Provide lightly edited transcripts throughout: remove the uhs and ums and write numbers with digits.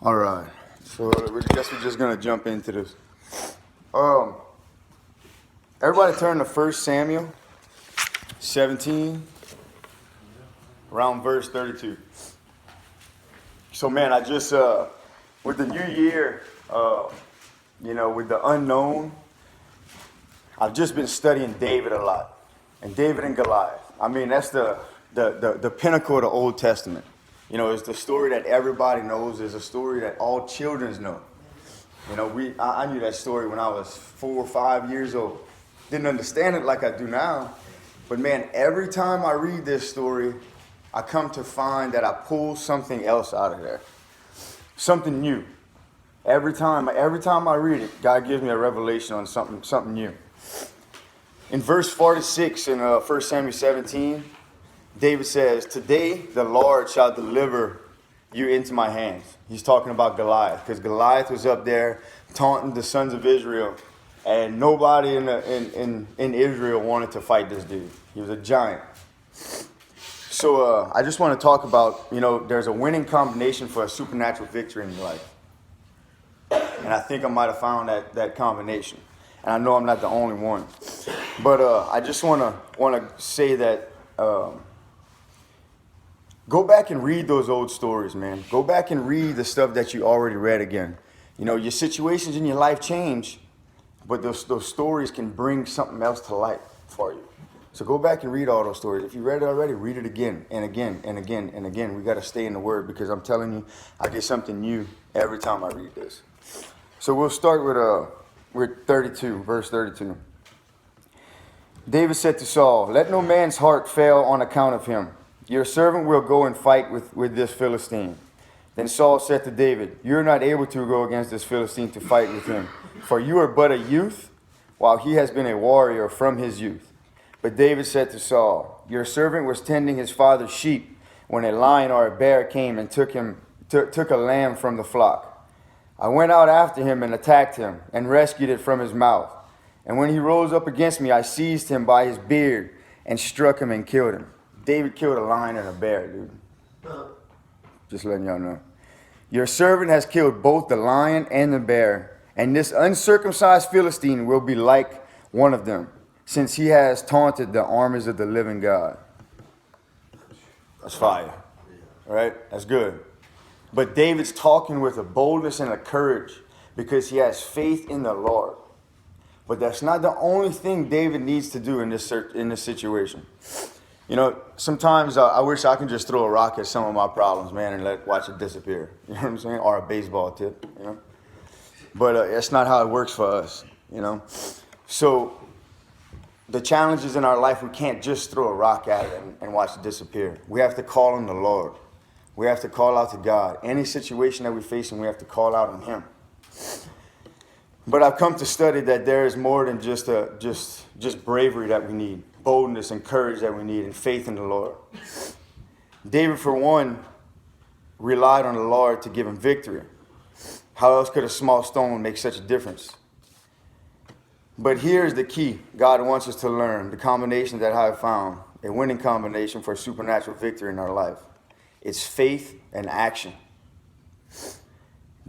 All right. So I guess we're just gonna jump into this. Everybody turn to 1 Samuel 17, around verse 32. So man, I just with the new year, with the unknown, I've just been studying David a lot, and David and Goliath. I mean, that's the pinnacle of the Old Testament. You know, it's the story that everybody knows. It's a story that all children know. You know, I knew that story when I was 4 or 5 years old. Didn't understand it like I do now. But man, every time I read this story, I come to find that I pull something else out of there. Something new. Every time I read it, God gives me a revelation on something new. In verse 46 in 1 Samuel 17, David says, "Today the Lord shall deliver you into my hands." He's talking about Goliath, because Goliath was up there taunting the sons of Israel, and nobody in Israel wanted to fight this dude. He was a giant. So I just want to talk about, there's a winning combination for a supernatural victory in your life. And I think I might have found that combination. And I know I'm not the only one. But I just want to say that go back and read those old stories, man. Go back and read the stuff that you already read again. You know, your situations in your life change, but those stories can bring something else to light for you. So go back and read all those stories. If you read it already, read it again and again and again and again. We got to stay in the Word, because I'm telling you, I get something new every time I read this. So we'll start with 32, verse 32. David said to Saul, "Let no man's heart fail on account of him. Your servant will go and fight with this Philistine." Then Saul said to David, "You are not able to go against this Philistine to fight with him, for you are but a youth, while he has been a warrior from his youth." But David said to Saul, "Your servant was tending his father's sheep when a lion or a bear came and took a lamb from the flock. I went out after him and attacked him and rescued it from his mouth. And when he rose up against me, I seized him by his beard and struck him and killed him." David killed a lion and a bear, dude. Just letting y'all know. "Your servant has killed both the lion and the bear, and this uncircumcised Philistine will be like one of them, since he has taunted the armies of the living God." That's fire. All right? That's good. But David's talking with a boldness and a courage because he has faith in the Lord. But that's not the only thing David needs to do in this situation. You know, sometimes I wish I can just throw a rock at some of my problems, man, and watch it disappear. You know what I'm saying? Or a baseball tip, you know? But that's not how it works for us, you know? So the challenges in our life, we can't just throw a rock at it and watch it disappear. We have to call on the Lord. We have to call out to God. Any situation that we're facing, we have to call out on Him. But I've come to study that there is more than just bravery that we need, boldness and courage that we need, and faith in the Lord. David, for one, relied on the Lord to give him victory. How else could a small stone make such a difference? But here's the key God wants us to learn, the combination that I have found, a winning combination for supernatural victory in our life. It's faith and action.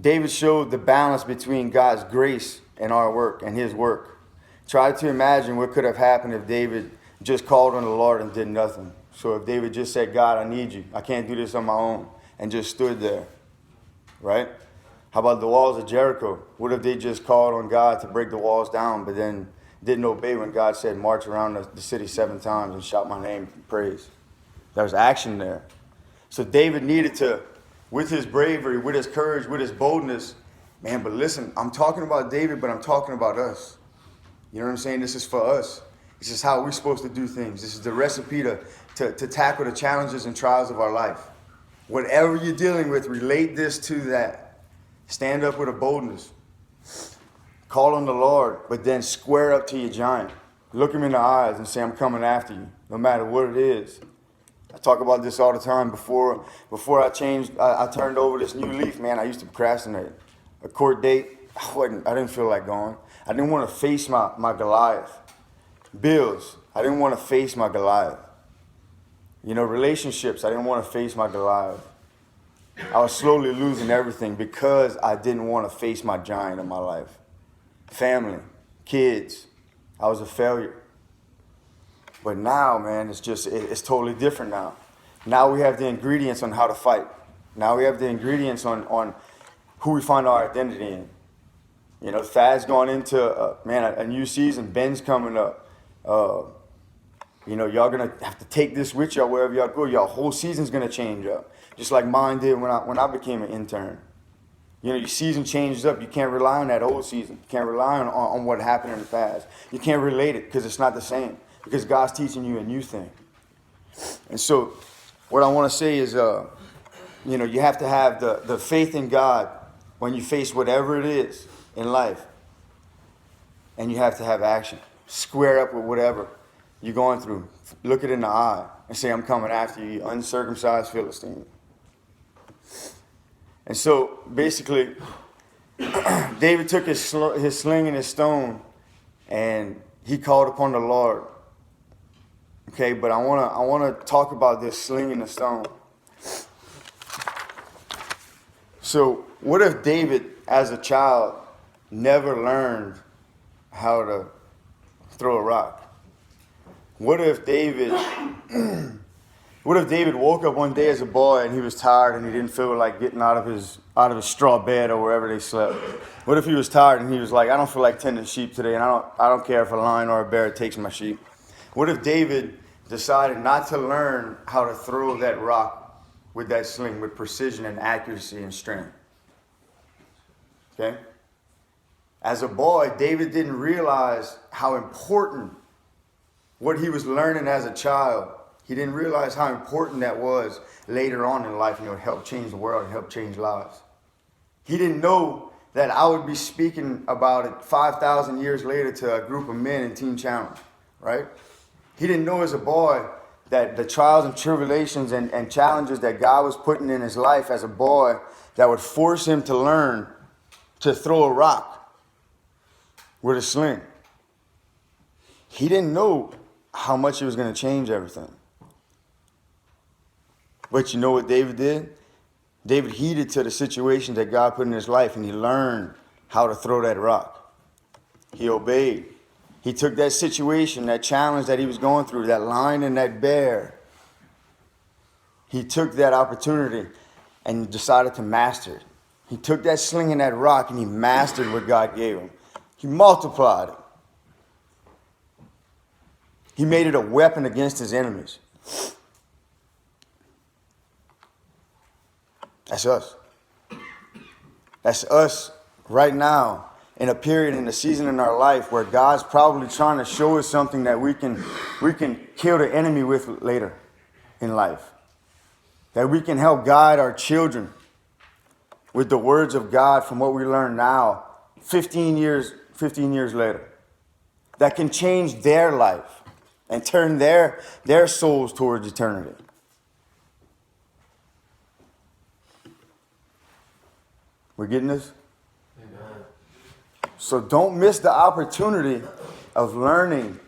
David showed the balance between God's grace and our work and his work. Try to imagine what could have happened if David just called on the Lord and did nothing. So if David just said, "God, I need you. I can't do this on my own," and just stood there, right? How about the walls of Jericho? What if they just called on God to break the walls down, but then didn't obey when God said, "March around the city 7 times and shout my name in praise"? There was action there. So David needed to, with his bravery, with his courage, with his boldness, man, but listen, I'm talking about David, but I'm talking about us. You know what I'm saying? This is for us. This is how we're supposed to do things. This is the recipe to tackle the challenges and trials of our life. Whatever you're dealing with, relate this to that. Stand up with a boldness. Call on the Lord, but then square up to your giant. Look him in the eyes and say, "I'm coming after you," no matter what it is. I talk about this all the time. Before I changed, I turned over this new leaf, man, I used to procrastinate. A court date, I didn't feel like going. I didn't want to face my Goliath. Bills, I didn't want to face my Goliath. You know, relationships, I didn't want to face my Goliath. I was slowly losing everything because I didn't want to face my giant in my life. Family, kids, I was a failure. But now, man, it's totally different now. Now we have the ingredients on how to fight. Now we have the ingredients on who we find our identity in. You know, Thad's going into, a new season. Ben's coming up. You know, y'all going to have to take this with y'all wherever y'all go. Y'all whole season's going to change up. Just like mine did when I became an intern. You know, your season changes up. You can't rely on that old season. You can't rely on what happened in the past. You can't relate it because it's not the same. Because God's teaching you a new thing. And so what I want to say is, you know, you have to have the faith in God when you face whatever it is in life. And you have to have action. Square up with whatever you're going through. Look it in the eye and say, I'm coming after you, you uncircumcised Philistine. And so basically, David took his sling and his stone and he called upon the Lord. Okay, but I want to talk about this sling and the stone. So what if David, as a child, never learned how to throw a rock? What if David woke up one day as a boy and he was tired and he didn't feel like getting out of his straw bed or wherever they slept? What if he was tired and he was like, I don't feel like tending sheep today, and I don't care if a lion or a bear takes my sheep? What if David decided not to learn how to throw that rock with that sling with precision and accuracy and strength? Okay? As a boy, David didn't realize how important what he was learning as a child. He didn't realize how important that was later on in life, and it would help change the world and help change lives. He didn't know that I would be speaking about it 5,000 years later to a group of men in Teen Challenge, right? He didn't know as a boy that the trials and tribulations and challenges that God was putting in his life as a boy that would force him to learn to throw a rock with a sling. He didn't know how much it was going to change everything. But you know what David did? David heeded to the situations that God put in his life, and he learned how to throw that rock. He obeyed. He took that situation, that challenge that he was going through, that lion and that bear. He took that opportunity and decided to master it. He took that sling and that rock and he mastered what God gave him. He multiplied it. He made it a weapon against his enemies. That's us. That's us right now in a period, in a season in our life where God's probably trying to show us something that we can kill the enemy with later in life. That we can help guide our children with the words of God from what we learn now, 15 years later. That can change their life and turn their souls towards eternity. We're getting this? Amen. So don't miss the opportunity of learning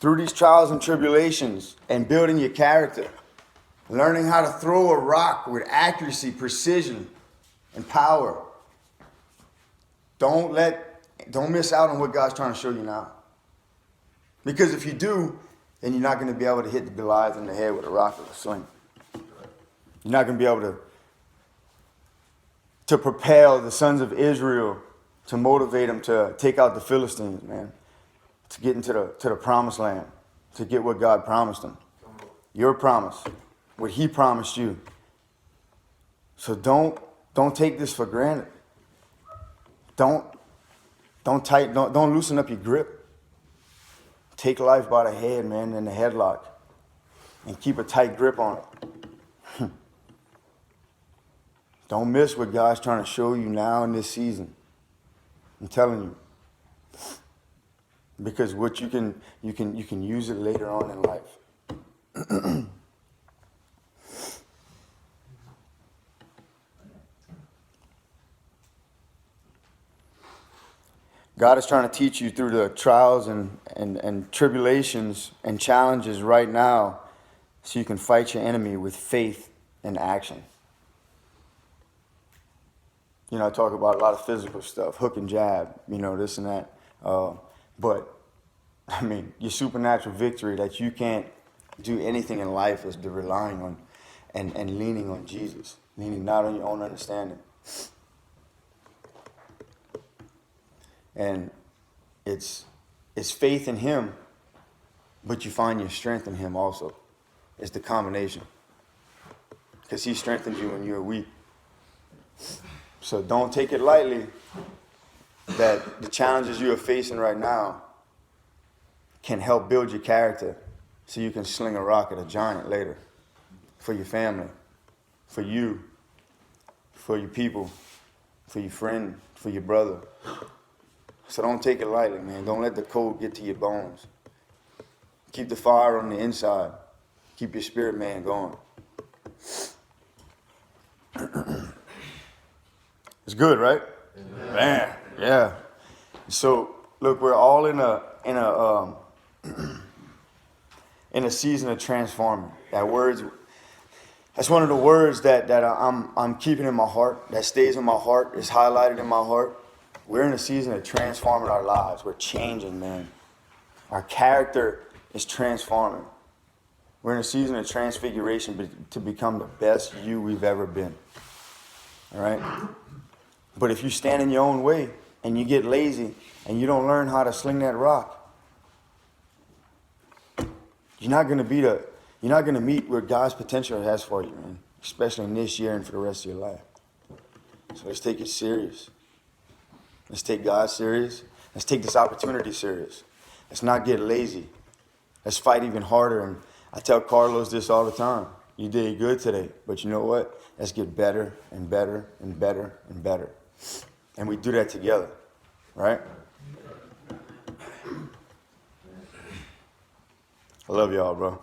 through these trials and tribulations and building your character. Learning how to throw a rock with accuracy, precision, and power. Don't miss out on what God's trying to show you now. Because if you do, then you're not going to be able to hit the Goliath in the head with a rock or a sling. You're not going to be able to propel the sons of Israel, to motivate them to take out the Philistines, man. To get into the promised land. To get what God promised them. Your promise. What he promised you. So don't take this for granted. Don't loosen up your grip. Take life by the head, man, in the headlock. And keep a tight grip on it. Don't miss what God's trying to show you now in this season. I'm telling you. Because what you can use it later on in life. God is trying to teach you through the trials and tribulations and challenges right now so you can fight your enemy with faith and action. You know, I talk about a lot of physical stuff, hook and jab, you know, this and that. But, I mean, your supernatural victory that you can't do anything in life is the relying on and leaning on Jesus, leaning not on your own understanding. And it's faith in him, but you find your strength in him also. It's the combination. Because he strengthens you when you're weak. So don't take it lightly that the challenges you are facing right now can help build your character so you can sling a rock at a giant later. For your family, for you, for your people, for your friend, for your brother. So don't take it lightly, man. Don't let the cold get to your bones. Keep the fire on the inside. Keep your spirit man going. It's good, right? Amen. Man, yeah. So look, we're all in a season of transforming. That's one of the words that I'm keeping in my heart, that stays in my heart, is highlighted in my heart. We're in a season of transforming our lives. We're changing, man. Our character is transforming. We're in a season of transfiguration to become the best you we've ever been. All right? But if you stand in your own way and you get lazy and you don't learn how to sling that rock, you're not going to meet where God's potential has for you, man. Especially in this year and for the rest of your life. So let's take it serious. Let's take God serious. Let's take this opportunity serious. Let's not get lazy. Let's fight even harder. And I tell Carlos this all the time. You did good today, but you know what? Let's get better and better and better and better. And we do that together, right? I love y'all, bro.